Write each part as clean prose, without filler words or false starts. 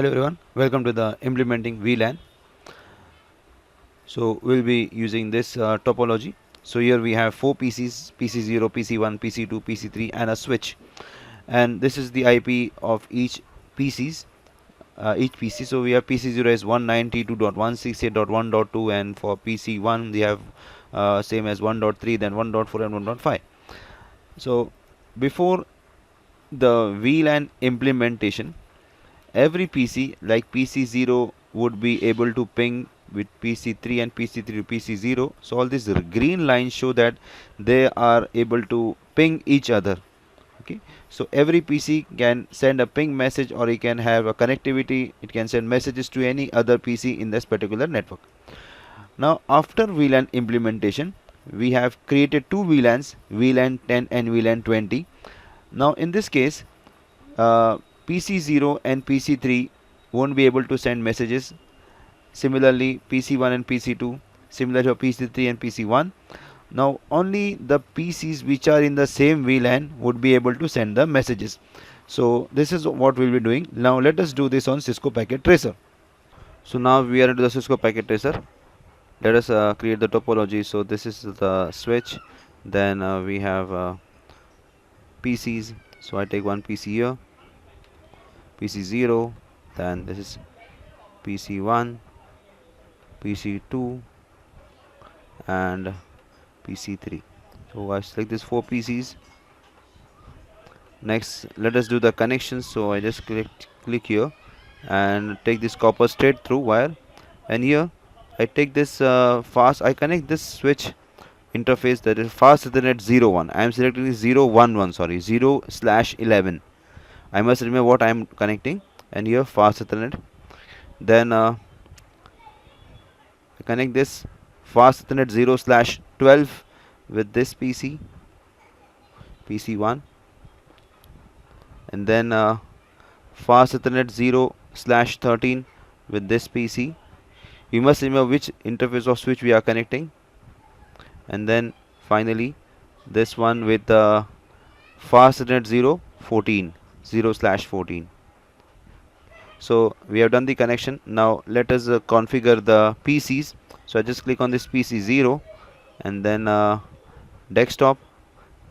Hello everyone, welcome to the implementing VLAN. So we'll be using this topology. So here we have four PCs, PC0, PC1, PC2, PC3 and a switch. And this is the IP of each PCs, each PC. So we have PC0 is 192.168.1.2 and for PC1 we have same as 1.3, then 1.4 and 1.5. So before the VLAN implementation, every PC like PC0 would be able to ping with PC3 and PC3 to PC0. So all these green lines show that they are able to ping each other. Okay, so every PC can send a ping message, or it can have a connectivity. It can send messages to any other PC in this particular network. Now after VLAN implementation, we have created two VLANs, VLAN 10 and VLAN 20. Now in this case, PC0 and PC3 won't be able to send messages. Similarly, PC1 and PC2, similar to PC3 and PC1. Now, only the PCs which are in the same VLAN would be able to send the messages. So, this is what we'll be doing. Now, let us do this on Cisco Packet Tracer. So, now we are into the Cisco Packet Tracer. Let us create the topology. So, this is the switch. Then we have PCs. So, I take one PC here. PC0, then this is PC1, PC2 and PC3. So I select these four PCs. Next, let us do the connections. So I just click here and take this copper straight through wire, and here I take this I connect this switch interface, that is fast Ethernet 01. I am selecting this 011, sorry, 0/11. I must remember what I am connecting, and here fast Ethernet. Then I connect this fast Ethernet 0/12 with this PC1, and then fast Ethernet 0/13 with this PC. We must remember which interface of switch we are connecting, and then finally this one with fast Ethernet 0/14. So we have done the connection. Now let us configure the PCs. So I just click on this PC0 and then desktop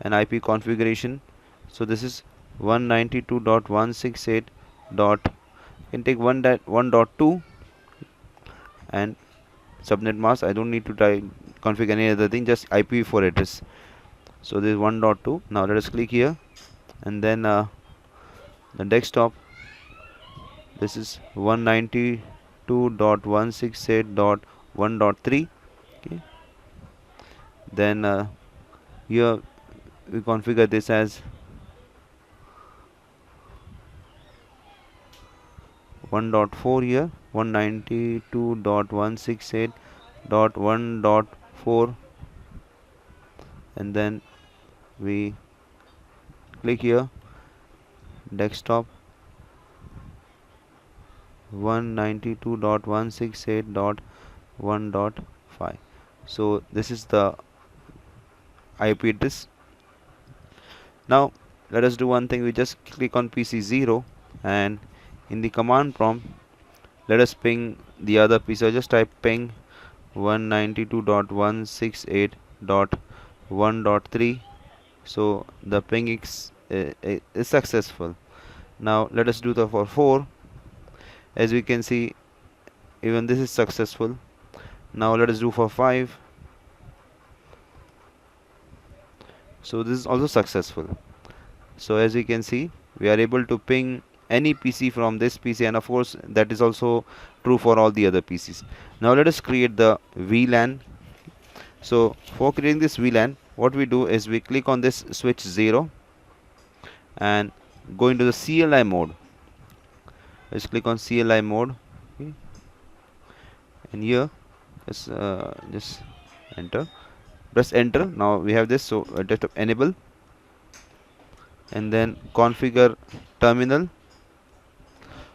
and IP configuration. So this is 192.168. You can take 1.2 and subnet mask. I don't need to configure any other thing, just IPv4 address. So this is 1.2. Now let us click here and then the desktop. This is 192.168.1.3. Okay. Then here we configure this as 1.4 here, 192.168.1.4, and then we click here desktop 192.168.1.5. so this is the IP address. Now let us do one thing. We just click on PC0 and in the command prompt let us ping the other PC. So just type ping 192.168.1.3. so the ping is successful. Now let us do the for 4. As we can see, even this is successful. Now let us do for 5. So this is also successful. So as you can see, we are able to ping any PC from this PC, and of course that is also true for all the other PCs. Now let us create the VLAN. So for creating this VLAN, what we do is we click on this switch 0 and go into the CLI mode. Let's click on CLI mode. Okay. And here just enter, press enter. Now we have this, so just enable and then configure terminal.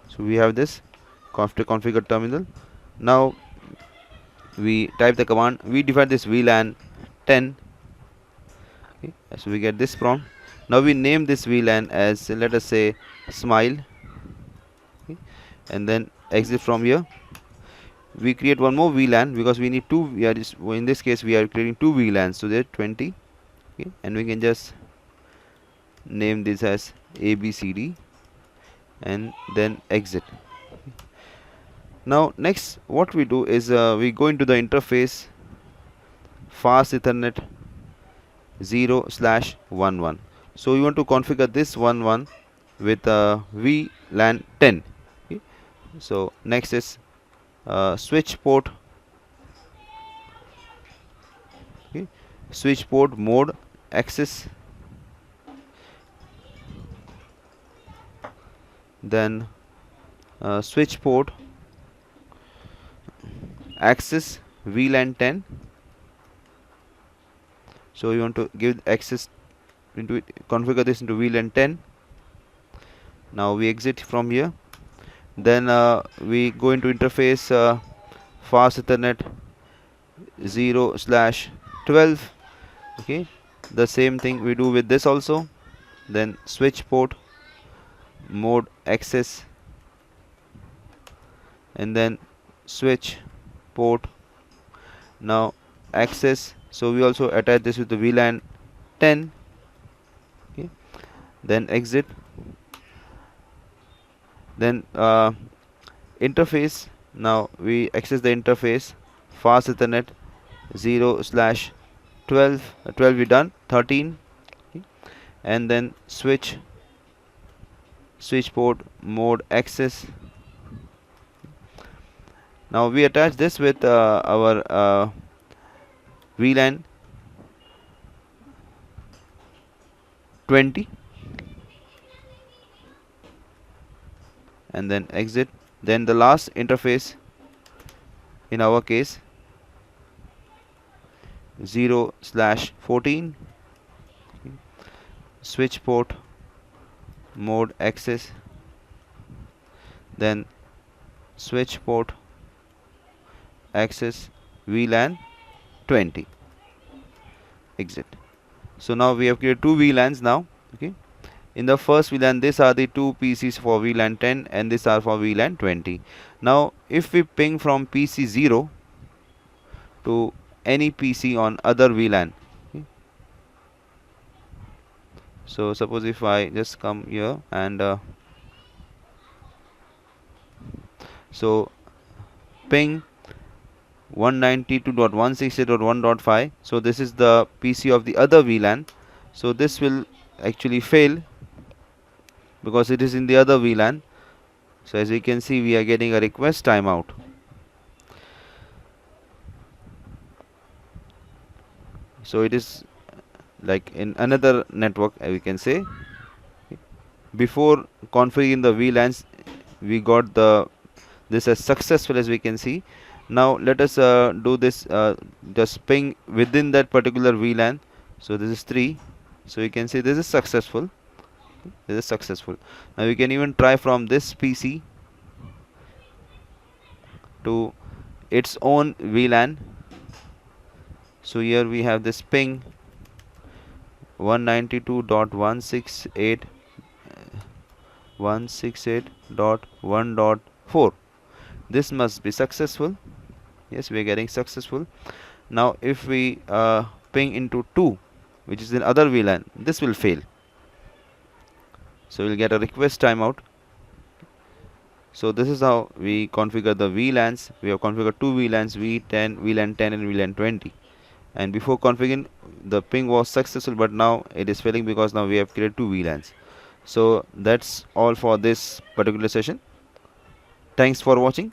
So we have this configure terminal. Now we type the command. We define this VLAN 10. Okay. So we get this prompt. Now we name this VLAN as, let us say, smile. Okay. and then exit from here. We create one more VLAN because we need two. We are just, in this case we are creating two VLANs, so there 20. Okay, and we can just name this as ABCD and then exit. Now next what we do is we go into the interface fast Ethernet 0/11. So we want to configure this 11 with VLAN 10. Okay. So next is switch port. Okay. Switch port mode access, then switch port access VLAN 10. So you want to give access into it, configure this into VLAN 10. Now we exit from here. Then we go into interface fast Ethernet 0/12. Okay, the same thing we do with this also. Then switch port mode access, and then switch port now access. So we also attach this with the VLAN 10. Okay. Then exit. Then interface, now we access the interface fast Ethernet 0/12. 12 we done, 13. Okay. And then switch port mode access. Now we attach this with our VLAN 20 and then exit. Then the last interface in our case 0/14. Okay. Switch port mode access, then switch port access VLAN 20, exit. So now we have created two VLANs now. Okay. In the first VLAN, these are the two PCs for VLAN 10 and these are for VLAN 20. Now if we ping from PC 0 to any PC on other VLAN. Okay. So suppose if I just come here and so ping 192.168.1.5. so this is the PC of the other VLAN. So this will actually fail because it is in the other VLAN. So as you can see, we are getting a request timeout. So it is like in another network, we can say. Before configuring the VLANs, we got this as successful, as we can see. Now let us do this just ping within that particular VLAN. So this is 3. So you can see this is successful. This is successful. Now we can even try from this PC to its own VLAN. So here we have this ping 192.168.1.4. This must be successful. Yes, we are getting successful. Now if we ping into 2, which is in other VLAN, this will fail. So we'll get a request timeout. So this is how we configure the VLANs. We have configured two VLANs, V10, VLAN 10 and VLAN 20. And before configuring, the ping was successful, but now it is failing because now we have created two VLANs. So that's all for this particular session. Thanks for watching.